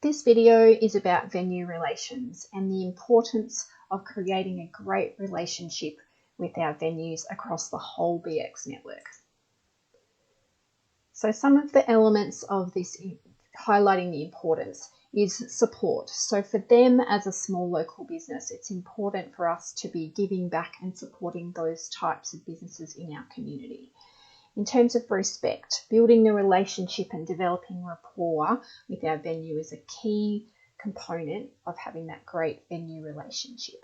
This video is about venue relations and the importance of creating a great relationship with our venues across the whole BX network. So some of the elements of this highlighting the importance is support. So for them as a small local business, it's important for us to be giving back and supporting those types of businesses in our community. In terms of respect, building the relationship and developing rapport with our venue is a key component of having that great venue relationship.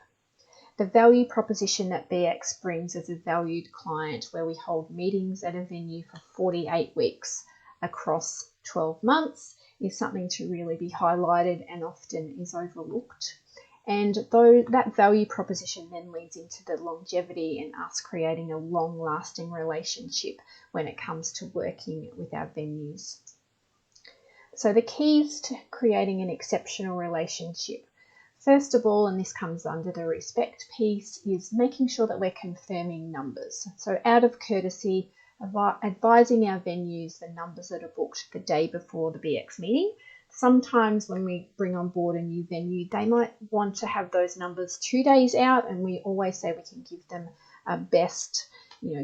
The value proposition that BX brings as a valued client, where we hold meetings at a venue for 48 weeks across 12 months, is something to really be highlighted and often is overlooked. And though that value proposition then leads into the longevity and us creating a long-lasting relationship when it comes to working with our venues. So the keys to creating an exceptional relationship. First of all, and this comes under the respect piece, is making sure that we're confirming numbers. So out of courtesy, advising our venues the numbers that are booked the day before the BX meeting. Sometimes when we bring on board a new venue, they might want to have those numbers 2 days out, and we always say we can give them a best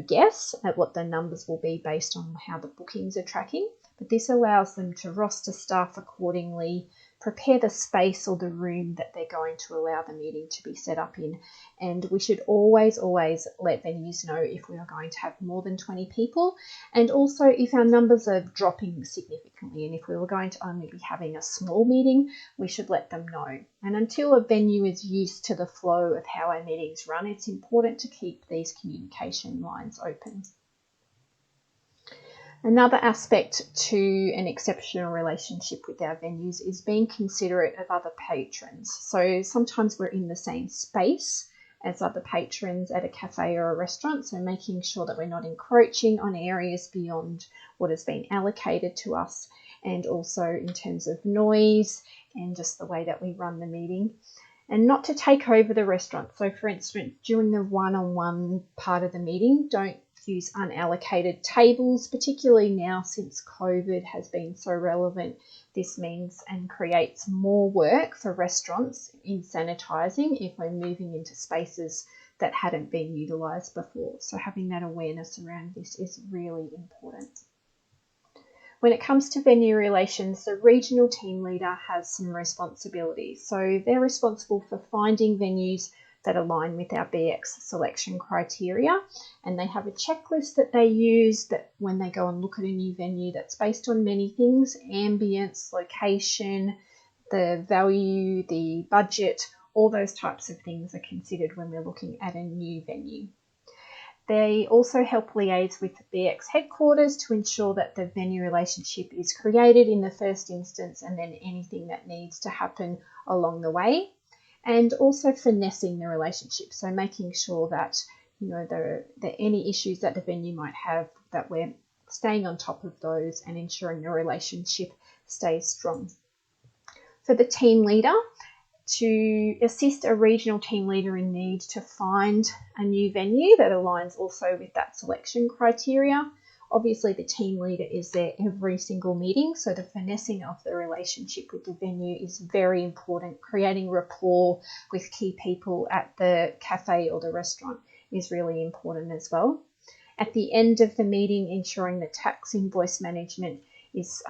guess at what the numbers will be based on how the bookings are tracking. But this allows them to roster staff accordingly, prepare the space or the room that they're going to allow the meeting to be set up in. And we should always let venues know if we are going to have more than 20 people, and also if our numbers are dropping significantly, and if we were going to only be having a small meeting, we should let them know. And until a venue is used to the flow of how our meetings run, it's important to keep these communication lines open. Another aspect to an exceptional relationship with our venues is being considerate of other patrons. So sometimes we're in the same space as other patrons at a cafe or a restaurant, so making sure that we're not encroaching on areas beyond what has been allocated to us, and also in terms of noise and just the way that we run the meeting. And not to take over the restaurant. So for instance, during the one-on-one part of the meeting, don't use unallocated tables, particularly now since COVID has been so relevant. This means and creates more work for restaurants in sanitising if we're moving into spaces that hadn't been utilised before. So having that awareness around this is really important. When it comes to venue relations, the regional team leader has some responsibilities. So they're responsible for finding venues that align with our BX selection criteria, and they have a checklist that they use that when they go and look at a new venue that's based on many things: ambience, location, the value, the budget, all those types of things are considered when we're looking at a new venue. They also help liaise with the BX headquarters to ensure that the venue relationship is created in the first instance, and then anything that needs to happen along the way. And also finessing the relationship, so making sure that any issues that the venue might have, that we're staying on top of those and ensuring the relationship stays strong. For the team leader, to assist a regional team leader in need to find a new venue that aligns also with that selection criteria. Obviously, the team leader is there every single meeting, so the finessing of the relationship with the venue is very important. Creating rapport with key people at the cafe or the restaurant is really important as well. At the end of the meeting, ensuring that tax invoice management is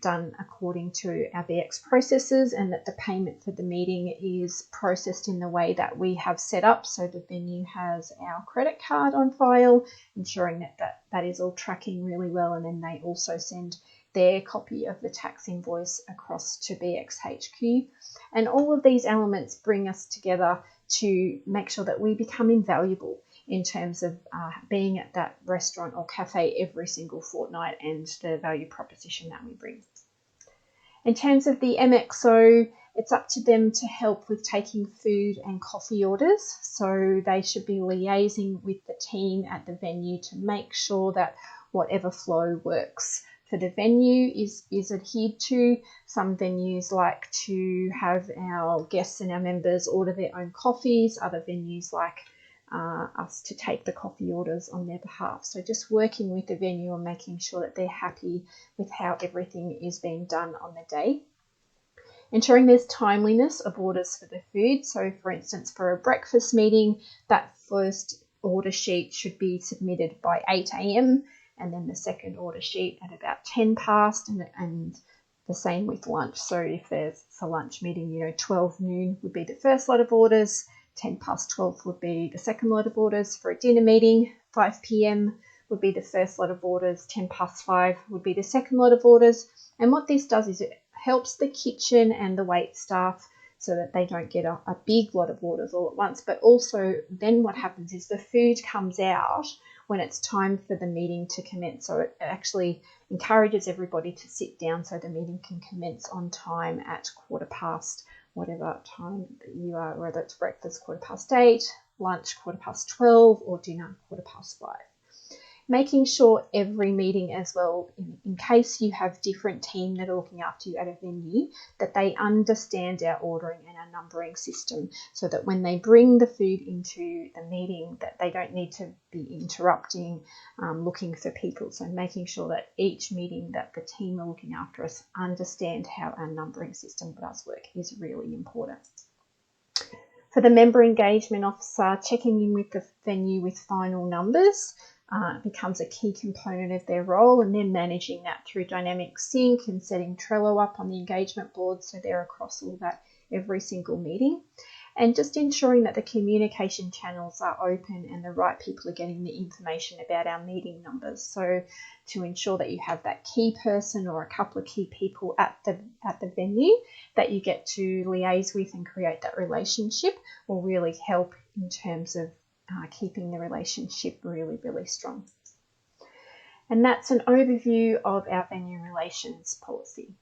done according to our BX processes, and that the payment for the meeting is processed in the way that we have set up, so the venue has our credit card on file, ensuring that is all tracking really well, and then they also send their copy of the tax invoice across to BX HQ. And all of these elements bring us together to make sure that we become invaluable in terms of being at that restaurant or cafe every single fortnight, and the value proposition that we bring. In terms of the MXO, it's up to them to help with taking food and coffee orders. So they should be liaising with the team at the venue to make sure that whatever flow works for the venue is adhered to. Some venues like to have our guests and our members order their own coffees. Other venues like us to take the coffee orders on their behalf. So just working with the venue and making sure that they're happy with how everything is being done on the day. Ensuring there's timeliness of orders for the food. So for instance, for a breakfast meeting, that first order sheet should be submitted by 8 a.m. and then the second order sheet at about 10 past, and the same with lunch. So if there's a lunch meeting, 12 noon would be the first lot of orders, 10 past 12 would be the second lot of orders. For a dinner meeting, 5 p.m. would be the first lot of orders, 10 past 5 would be the second lot of orders. And what this does is it helps the kitchen and the wait staff so that they don't get a big lot of orders all at once. But also then what happens is the food comes out when it's time for the meeting to commence. So it actually encourages everybody to sit down so the meeting can commence on time at 8:15, whatever time that you are, whether it's breakfast 8:15, lunch 12:15, or dinner 5:15. Making sure every meeting as well, in case you have different team that are looking after you at a venue, that they understand our ordering and our numbering system, so that when they bring the food into the meeting, that they don't need to be interrupting, looking for people. So making sure that each meeting that the team are looking after us understand how our numbering system does work is really important. For the member engagement officer, checking in with the venue with final numbers becomes a key component of their role, and then managing that through dynamic sync and setting Trello up on the engagement board so they're across all that every single meeting, and just ensuring that the communication channels are open and the right people are getting the information about our meeting numbers. So to ensure that you have that key person or a couple of key people at the venue that you get to liaise with and create that relationship will really help in terms of keeping the relationship really, really strong. And that's an overview of our venue relations policy.